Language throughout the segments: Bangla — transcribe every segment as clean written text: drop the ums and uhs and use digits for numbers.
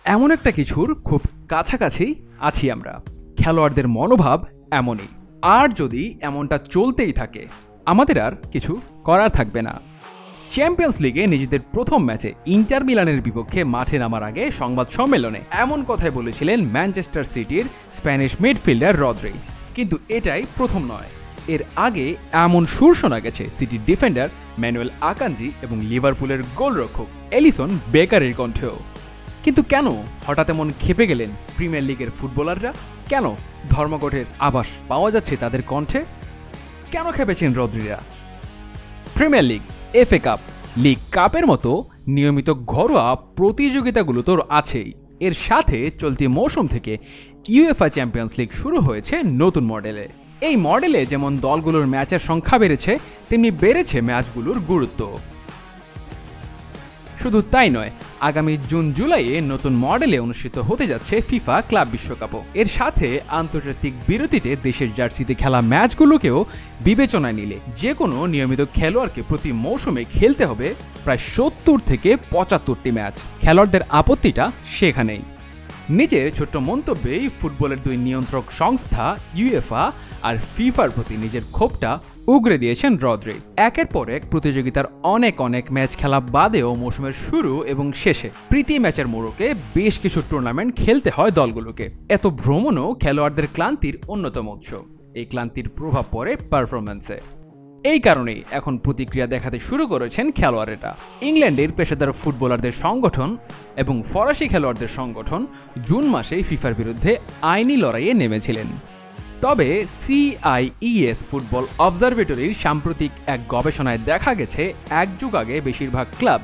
এমন একটা কিছুর খুব কাছাকাছি আছি আমরা। খেলোয়াড়দের মনোভাব এমনই, আর যদি এমনটা চলতেই থাকে আমাদের আর কিছু করার থাকবে না। চ্যাম্পিয়ন্স লিগে নিজেদের প্রথম ম্যাচে ইন্টার মিলানের বিপক্ষে মাঠে নামার আগে সংবাদ সম্মেলনে এমন কথাই বলেছিলেন ম্যানচেস্টার সিটির স্প্যানিশ মিডফিল্ডার রদ্রি। কিন্তু এটাই প্রথম নয়, এর আগে এমন সুর শোনা গেছে সিটির ডিফেন্ডার ম্যানুয়েল আকাঞ্জি এবং লিভারপুলের গোলরক্ষক এলিসন বেকারের কণ্ঠেও। কিন্তু কেন হঠাৎ এমন খেপে গেলেন প্রিমিয়ার লিগের ফুটবলাররা? কেন ধর্মঘটের আভাস পাওয়া যাচ্ছে তাদের কণ্ঠে? কেন খেপেছেন রদ্রিরা? Premier league, FA cup, league কাপের মতো নিয়মিত ঘরোয়া প্রতিযোগিতাগুলো তো আছেই, এর সাথে চলতি মৌসুম থেকে ইউএফএ চ্যাম্পিয়ন্স লিগ শুরু হয়েছে নতুন মডেলে। এই মডেলে যেমন দলগুলোর ম্যাচের সংখ্যা বেড়েছে, তেমনি বেড়েছে ম্যাচগুলোর গুরুত্ব। শুধু তাই নয়, আগামী জুন জুলাইয়ে নতুন মডেলে অনুষ্ঠিত হতে যাচ্ছে ফিফা ক্লাব বিশ্বকাপও। এর সাথে আন্তর্জাতিক বিরতিতে দেশের জার্সিতে খেলা ম্যাচগুলোকেও বিবেচনায় নিলে যে কোনো নিয়মিত খেলোয়াড়কে প্রতি মৌসুমে খেলতে হবে প্রায় ৭০ থেকে ৭৫টি ম্যাচ। খেলোয়াড়দের আপত্তিটা সেখানেই। নিজের ছোট্ট মন্তব্যেই ফুটবলের দুই নিয়ন্ত্রক সংস্থা ইউএফা আর ফিফার প্রতি নিজের ক্ষোভটা উগরে দিয়েছেন রদ্রি। একের পর এক প্রতিযোগিতার অনেক ম্যাচ খেলা বাদেও মৌসুমের শুরু এবং শেষে প্রীতি ম্যাচের মোড়কে বেশ কিছু টুর্নামেন্ট খেলতে হয় দলগুলোকে। এত ভ্রমণও খেলোয়াড়দের ক্লান্তির অন্যতম উৎস। এই ক্লান্তির প্রভাব পড়ে পারফরম্যান্সে। এই কারণেই এখন প্রতিক্রিয়া দেখাতে শুরু করেছেন খেলোয়াড়েরা। ইংল্যান্ডের পেশাদার ফুটবলারদের সংগঠন এবং ফরাসি খেলোয়াড়দের সংগঠন জুন মাসে ফিফার বিরুদ্ধে আইনি লড়াইয়ে নেমেছিলেন। তবে সিআইইএস ফুটবল অবজারভেটরির সাম্প্রতিক এক গবেষণায় দেখা গেছে এক যুগ আগে বেশিরভাগ ক্লাব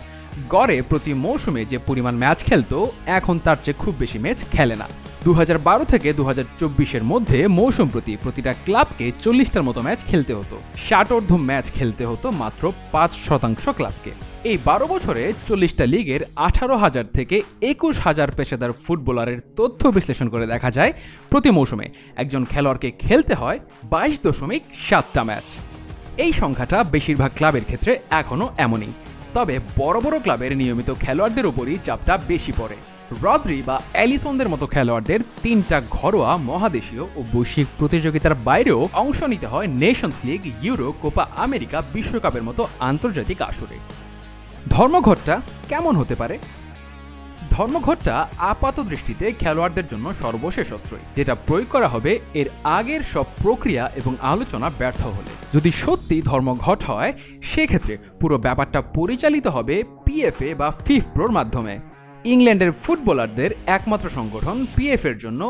গড়ে প্রতি মৌসুমে যে পরিমাণ ম্যাচ খেলত, এখন তার চেয়ে খুব বেশি ম্যাচ খেলে না। 2012 থেকে 2024-এর মধ্যে মৌসুম প্রতিটা ক্লাবকে 40টার মতো ম্যাচ খেলতে হতো। ষাটোর্ধ্ব ম্যাচ খেলতে হতো মাত্র 5% ক্লাবকে। এই 12 বছরে 40টা লিগের 18,000 থেকে 21,000 পেশাদার ফুটবলারের তথ্য বিশ্লেষণ করে দেখা যায় প্রতি মৌসুমে একজন খেলোয়াড়কে খেলতে হয় 22.7টা ম্যাচ। এই সংখ্যাটা বেশিরভাগ ক্লাবের ক্ষেত্রে এখনও এমনই। তবে বড় বড় ক্লাবের নিয়মিত খেলোয়াড়দের উপরই চাপটা বেশি পড়ে। রদ্রি বা এলিসনদের মতো খেলোয়াড়দের 3টা ঘরোয়া, মহাদেশীয় ও বৈশ্বিক প্রতিযোগিতার বাইরেও অংশ নিতে হয় Nations league, euro, Copa America, বিশ্বকাপের মতো আন্তর্জাতিক আসরে। ধর্মঘটটা কেমন হতে পারে? ধর্মঘটটা আপাত দৃষ্টিতে খেলোয়াড়দের জন্য সর্বশেষ অস্ত্র, যেটা প্রয়োগ করা হবে এর আগের সব প্রক্রিয়া এবং আলোচনা ব্যর্থ হলে। যদি সত্যি ধর্মঘট হয়, সেক্ষেত্রে পুরো ব্যাপারটা পরিচালিত হবে পিএফএ বা ফিফপ্রোর মাধ্যমে। ইংল্যান্ডের ফুটবলারদের একমাত্র সংগঠন পিএফের জন্য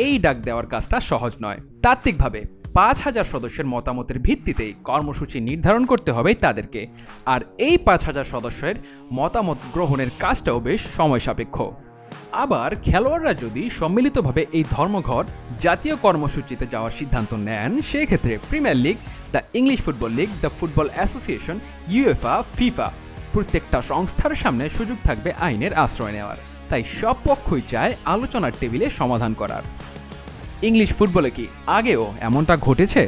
এই ডাক দেওয়ার কাজটা সহজ নয়। তাত্ত্বিকভাবে 5,000 সদস্যের মতামতের ভিত্তিতেই কর্মসূচি নির্ধারণ করতে হবে তাদেরকে, আর এই 5,000 সদস্যের মতামত গ্রহণের কাজটাও বেশ সময় সাপেক্ষ। আবার খেলোয়াড়রা যদি সম্মিলিতভাবে এই ধর্মঘট জাতীয় কর্মসূচিতে যাওয়ার সিদ্ধান্ত নেন, সেক্ষেত্রে premier league, the English football league, the football association, UEFA, FIFA প্রত্যেকটা সংস্থার সামনে সুযোগ থাকবে আইনের আশ্রয় নেওয়ার। তাই সব পক্ষই চায় আলোচনার টেবিলে সমাধান করার। ইংলিশ ফুটবলে কি আগেও এমনটা ঘটেছে?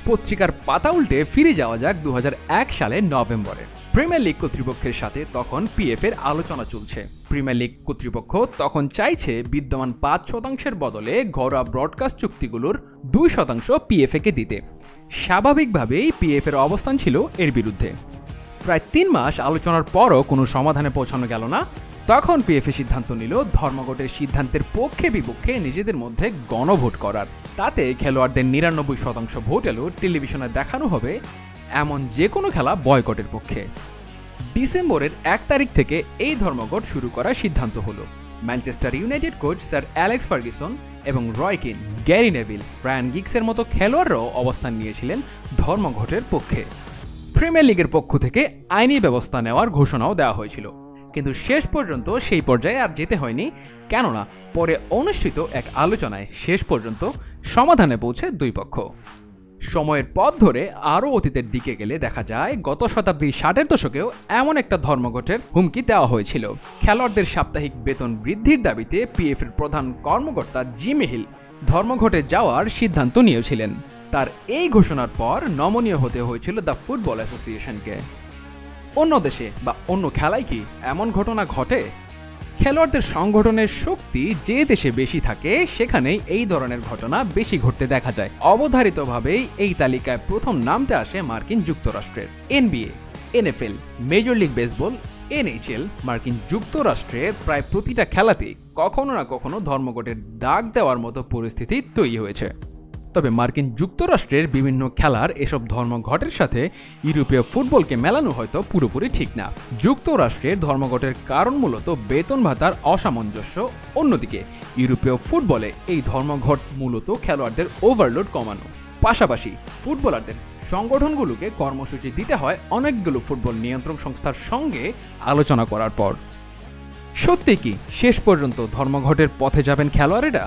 পত্রিকার পাতা উল্টে ফিরে যাওয়া যাক 2001 সালের নভেম্বরে। প্রিমিয়ার লিগ কর্তৃপক্ষের সাথে তখন পিএফের আলোচনা চলছে। প্রিমিয়ার লিগ কর্তৃপক্ষ তখন চাইছে বিদ্যমান 5% বদলে ঘরোয়া ব্রডকাস্ট চুক্তিগুলোর 2% পিএফএকে দিতে। স্বাভাবিকভাবেই পিএফের অবস্থান ছিল এর বিরুদ্ধে। প্রায় 3 মাস আলোচনার পরও কোনো সমাধানে পৌঁছানো গেল না। তখন পিএফএ সিদ্ধান্ত নিল ধর্মঘটের সিদ্ধান্তের পক্ষে বিপক্ষে নিজেদের মধ্যে গণভোট করার। তাতে খেলোয়াড়দের 99% ভোট এলো টেলিভিশনে দেখানো হবে এমন যে কোনো খেলা বয়কটের পক্ষে। ডিসেম্বরের 1 তারিখ থেকে এই ধর্মঘট শুরু করার সিদ্ধান্ত হলো। Manchester United coach sir Alex Ferguson এবং রয় কিন, গ্যারি নেভিল, ব্রায়ান গিগসের মতো খেলোয়াড়রাও অবস্থান নিয়েছিলেন ধর্মঘটের পক্ষে। প্রিমিয়ার লিগের পক্ষ থেকে আইনি ব্যবস্থা নেওয়ার ঘোষণাও দেওয়া হয়েছিল, কিন্তু শেষ পর্যন্ত সেই পর্যায়ে আর যেতে হয়নি, কেননা পরে অনুষ্ঠিত এক আলোচনায় শেষ পর্যন্ত সমাধানে পৌঁছে দুই পক্ষ। সময়ের পথ ধরে আরও অতীতের দিকে গেলে দেখা যায় গত শতাব্দীর 60-এর দশকেও এমন একটা ধর্মঘটের হুমকি দেওয়া হয়েছিল। খেলোয়াড়দের সাপ্তাহিক বেতন বৃদ্ধির দাবিতে পিএফের প্রধান কর্মকর্তা জিমি হিল ধর্মঘটে যাওয়ার সিদ্ধান্ত নিয়েছিলেন। তার এই ঘোষণার পর নমনীয় হতে হয়েছিল দ্য ফুটবল অ্যাসোসিয়েশনকে। অন্য দেশে বা অন্য খেলায় কি এমন ঘটনা ঘটে? খেলোয়াড়দের সংগঠনের শক্তি যে দেশে বেশি থাকে সেখানেই এই ধরনের ঘটনা বেশি ঘটতে দেখা যায়। অবধারিতভাবেই এই তালিকায় প্রথম নামটা আসে মার্কিন যুক্তরাষ্ট্রের। NBA, NFL, major league baseball, NHL, মার্কিন যুক্তরাষ্ট্রের প্রায় প্রতিটা খেলাতেই কখনো না কখনো ধর্মঘটের দাগ দেওয়ার মতো পরিস্থিতি তৈরি হয়েছে। তবে মার্কিন যুক্তরাষ্ট্রের বিভিন্ন খেলার এসব ধর্মঘটের সাথে ইউরোপীয় ফুটবলকে মেলানো হয়তো পুরোপুরি ঠিক না। যুক্তরাষ্ট্রের ধর্মঘটের কারণ মূলত বেতন ভাতার অসামঞ্জস্য, অন্যদিকে ইউরোপীয় ফুটবলে এই ধর্মঘট মূলত খেলোয়াড়দের ওভারলোড কমানো। পাশাপাশি ফুটবলারদের সংগঠনগুলোকে কর্মসূচি দিতে হয় অনেকগুলো ফুটবল নিয়ন্ত্রক সংস্থার সঙ্গে আলোচনা করার পর। সত্যি কি শেষ পর্যন্ত ধর্মঘটের পথে যাবেন খেলোয়াড়েরা?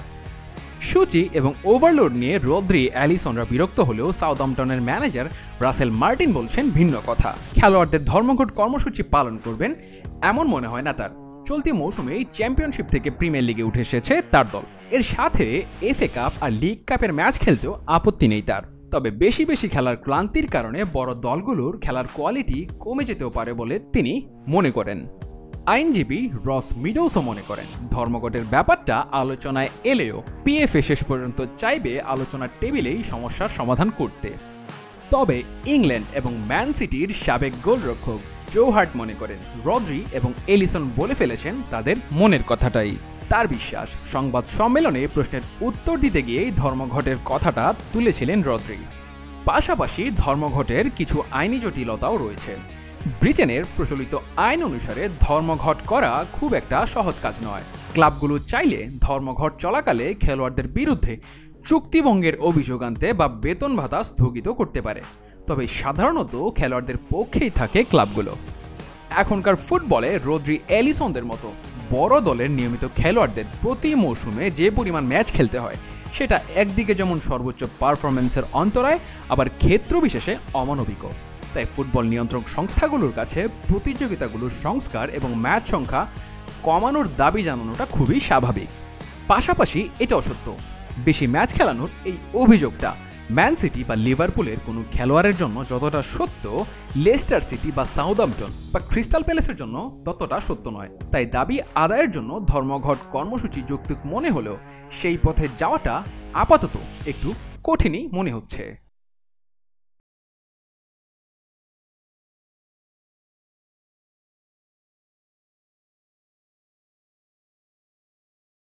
সূচি এবং ওভারলোড নিয়ে রদ্রি, অ্যালিসনরা বিরক্ত হলেও সাউদাম্পটনের ম্যানেজার রাসেল মার্টিন বলছেন ভিন্ন কথা। খেলোয়াড়দের ধর্মঘট কর্মসূচি পালন করবেন এমন মনে হয় না তার। চলতি মৌসুমে চ্যাম্পিয়নশিপ থেকে প্রিমিয়ার লিগে উঠে এসেছে তার দল। এর সাথে এফএ কাপ আর লিগ কাপের ম্যাচ খেলতেও আপত্তি নেই তার। তবে বেশি বেশি খেলার ক্লান্তির কারণে বড় দলগুলোর খেলার কোয়ালিটি কমে যেতেও পারে বলে তিনি মনে করেন। আইনজীবী রস মিডোসও মনে করেন ধর্মঘটের ব্যাপারটা আলোচনায় এলেও পিএফএ শেষ পর্যন্ত চাইবে আলোচনার টেবিলেই সমস্যার সমাধান করতে। তবে ইংল্যান্ড এবং ম্যান সিটির সাবেক গোলরক্ষক জো হার্ট মনে করেন রদ্রি এবং এলিসন বলে ফেলেছেন তাদের মনের কথাটাই। তার বিশ্বাস, সংবাদ সম্মেলনে প্রশ্নের উত্তর দিতে গিয়েই ধর্মঘটের কথাটা তুলেছিলেন রদ্রি। পাশাপাশি ধর্মঘটের কিছু আইনি জটিলতাও রয়েছে। ব্রিটেনের প্রচলিত আইন অনুসারে ধর্মঘট করা খুব একটা সহজ কাজ নয়। ক্লাবগুলো চাইলে ধর্মঘট চলাকালে খেলোয়াড়দের বিরুদ্ধে চুক্তিভঙ্গের অভিযোগ আনতে বা বেতন ভাতা স্থগিত করতে পারে। তবে সাধারণত খেলোয়াড়দের পক্ষেই থাকে ক্লাবগুলো। এখনকার ফুটবলে রদ্রি, এলিসনদের মতো বড় দলের নিয়মিত খেলোয়াড়দের প্রতি মৌসুমে যে পরিমাণ ম্যাচ খেলতে হয় সেটা একদিকে যেমন সর্বোচ্চ পারফরম্যান্সের অন্তরায়, আবার ক্ষেত্র বিশেষে অমানবিক। তাই ফুটবল নিয়ন্ত্রক সংস্থাগুলোর কাছে প্রতিযোগিতাগুলোর সংস্কার এবং ম্যাচ সংখ্যা কমানোর দাবি জানানোটা খুবই স্বাভাবিক। পাশাপাশি এটাও সত্য, বেশি ম্যাচ খেলানোর এই অভিযোগটা ম্যান সিটি বা লিভারপুলের কোনো খেলোয়াড়ের জন্য যতটা সত্য, লেস্টার সিটি বা সাউদাম্পটন বা ক্রিস্টাল প্যালেসের জন্য ততটা সত্য নয়। তাই দাবি আদায়ের জন্য ধর্মঘট কর্মসূচি যৌক্তিক মনে হলেও সেই পথে যাওয়াটা আপাতত একটু কঠিনই মনে হচ্ছে।